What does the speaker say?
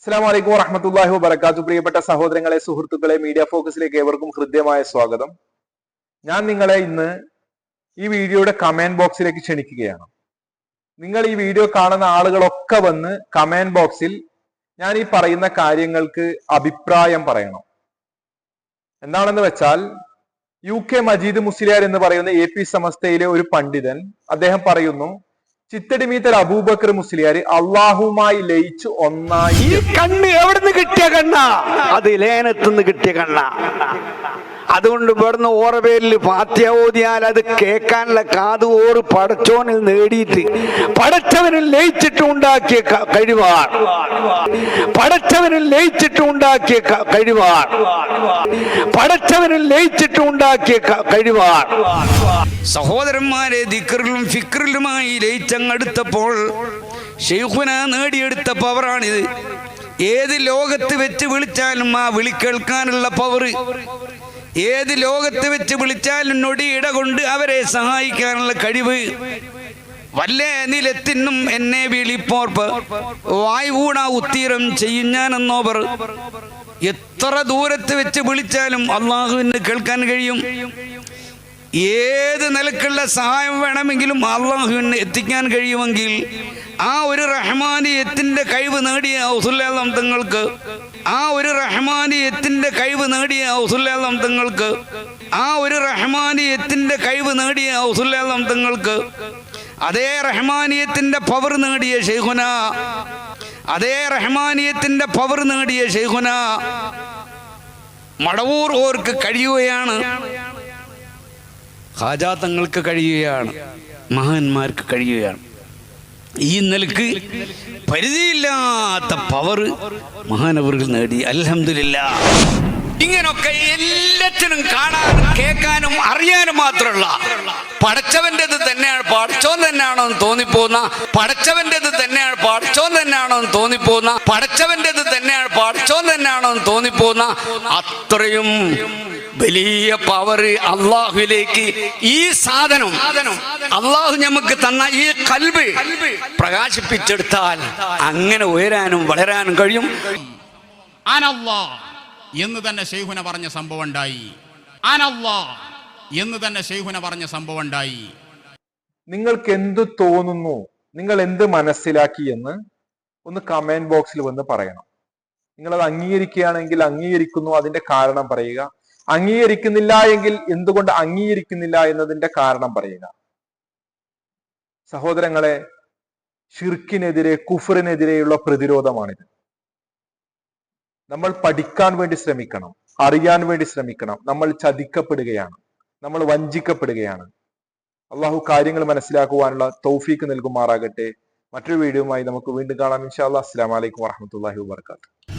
അസ്സലാമു അലൈക്കും വറഹ്മത്തുള്ളാഹി വബറകാതുഹു. പ്രിയപ്പെട്ട സഹോദരങ്ങളെ, സുഹൃത്തുക്കളെ, മീഡിയ ഫോക്കസിലേക്ക് ഏവർക്കും ഹൃദ്യമായ സ്വാഗതം. ഞാൻ നിങ്ങളെ ഇന്ന് ഈ വീഡിയോയുടെ കമന്റ് ബോക്സിലേക്ക് ക്ഷണിക്കുകയാണ്. നിങ്ങൾ ഈ വീഡിയോ കാണുന്ന ആളുകളൊക്കെ വന്ന് കമന്റ് ബോക്സിൽ ഞാൻ ഈ പറയുന്ന കാര്യങ്ങൾക്ക് അഭിപ്രായം പറയണം. എന്താണെന്ന് വെച്ചാൽ, UK മജീദ് മുസ്ലിയാർ എന്ന് പറയുന്ന AP സമസ്തയിലെ ഒരു പണ്ഡിതൻ അദ്ദേഹം പറയുന്നു, ചിത്തടിമീത്തൽ അബൂബക്കർ മുസ്ലിയാർ അള്ളാഹുമായി ലയിച്ചു ഒന്നായി. ഈ കണ്ണ് എവിടുന്ന് കിട്ടിയ കണ്ണ? അത് ലേനത്തുനിന്ന് കിട്ടിയ കണ്ണ. അതുകൊണ്ട് ഇവിടുന്ന് ഓറ പേരിൽ ഫാത്തിഹ ഓതിയാൽ അത് കേൾക്കാനുള്ള കാത് ഓറ് പടച്ചോനിൽ നേടിയിട്ട് പടച്ചവനിൽ ലയിച്ചിട്ട് ഉണ്ടാക്കിയ കഴിവാർ, പടച്ചവനിൽ ലയിച്ചിട്ട് ഉണ്ടാക്കിയ കഴിവാർ, പടച്ചവനിൽ ലയിച്ചിട്ട് ഉണ്ടാക്കിയ കഴിവാർ. സഹോദരന്മാരെ, ദിക്റിലും ഫിക്റിലുമായി ലയിച്ചങ്ങെടുത്തപ്പോൾ ശൈഖുന നേടിയെടുത്ത പവറാണിത്. ഏത് ലോകത്ത് വെച്ച് വിളിച്ചാലും ആ വിളി കേൾക്കാനുള്ള പവർ, ഏത് ലോകത്ത് വെച്ച് വിളിച്ചാലും നൊടിയിട കൊണ്ട് അവരെ സഹായിക്കാനുള്ള കഴിവ്. വല്ല നിലത്തിനും എന്നെ വിളിപ്പോർപ്പ് വായുകൂണ ഉത്തീരം ചെയ്യും ഞാനെന്നോവർ. എത്ര ദൂരത്ത് വെച്ച് വിളിച്ചാലും അള്ളാഹുവിന് കേൾക്കാൻ കഴിയും. ഏത് നിലക്കുള്ള സഹായം വേണമെങ്കിലും അള്ളാഹുവിന് എത്തിക്കാൻ കഴിയുമെങ്കിൽ ആ ഒരു റഹ്മാനിയത്തിന്റെ കഴിവ് നേടിയ ഔസുല്ലാദം തങ്ങൾക്ക്, ആ ഒരു റഹ്മാനിയത്തിന്റെ കഴിവ് നേടിയ ഔസുല്ലാദം തങ്ങൾക്ക്, ആ ഒരു റഹ്മാനിയത്തിന്റെ കഴിവ് നേടിയ ഔസുല്ലാദം തങ്ങൾക്ക്, അതേ റഹ്മാനിയത്തിന്റെ പവർ നേടിയ ശൈഖുന, അതേ റഹ്മാനിയത്തിന്റെ പവർ നേടിയ ശൈഖുന മടവൂർ ഓർക്ക് കഴിയുകയാണ്, ഖാജാ തങ്ങൾക്ക് കഴിയുകയാണ്, മഹാന്മാർക്ക് കഴിയുകയാണ്. ഈ നിലക്ക് പരിധിയില്ലാത്ത പവർ മഹാനവറുകൾ നേടി. അൽഹംദുലില്ലാഹ്. ഇങ്ങനൊക്കെ എല്ലാത്തിനും കാണാനും കേൾക്കാനും അറിയാനും മാത്രമുള്ള പടച്ചവൻ്റെത് തന്നെയാണ്, പടച്ചോൻ തന്നെയാണോ എന്ന് തോന്നിപ്പോകുന്ന, പടച്ചവൻ്റെത് തന്നെയാണ്, പടച്ചോൻ തന്നെയാണോ എന്ന് തോന്നിപ്പോകുന്ന, പടച്ചവൻ്റെത് തന്നെയാണ്, പടച്ചോൻ തന്നെയാണോ എന്ന് തോന്നിപ്പോകുന്ന അത്രയും വലിയ പവർ അള്ളാഹുവിലേക്ക് ഈ സാധനം അള്ളാഹു നമുക്ക് തന്ന ഈ കൽബ് പ്രകാശിപ്പിച്ചെടുത്താൽ അങ്ങനെ ഉയരാനും വളരാനും കഴിയും. അനല്ലാ എന്ന് തന്നെ ശൈഖുന പറഞ്ഞ സംഭവം ഉണ്ടായി. അനല്ലാ എന്ന് തന്നെ ശൈഖുന പറഞ്ഞ സംഭവം ഉണ്ടായി. നിങ്ങൾക്ക് എന്ത് തോന്നുന്നു, നിങ്ങൾ എന്ത് മനസ്സിലാക്കി എന്ന് ഒന്ന് കമന്റ് ബോക്സിൽ വന്ന് പറയണം. നിങ്ങൾ അത് അംഗീകരിക്കുകയാണെങ്കിൽ അംഗീകരിക്കുന്നു, അതിന്റെ കാരണം പറയുക. അംഗീകരിക്കുന്നില്ല എങ്കിൽ എന്തുകൊണ്ട് അംഗീകരിക്കുന്നില്ല എന്നതിന്റെ കാരണം പറയുക. സഹോദരങ്ങളെ, ഷിർക്കിനെതിരെ, കുഫറിനെതിരെയുള്ള പ്രതിരോധമാണിത്. നമ്മൾ പഠിക്കാൻ വേണ്ടി ശ്രമിക്കണം, അറിയാൻ വേണ്ടി ശ്രമിക്കണം. നമ്മൾ ചതിക്കപ്പെടുകയാണ്, നമ്മൾ വഞ്ചിക്കപ്പെടുകയാണ്. അള്ളാഹു കാര്യങ്ങൾ മനസ്സിലാക്കുവാനുള്ള തൗഫീക്ക് നൽകുമാറാകട്ടെ. മറ്റൊരു വീഡിയോയുമായി നമുക്ക് വീണ്ടും കാണാം ഇൻഷാ അല്ലാഹ്. അസ്സലാമു അലൈക്കും വറഹ്മത്തുള്ളാഹി വബറകാതുഹു.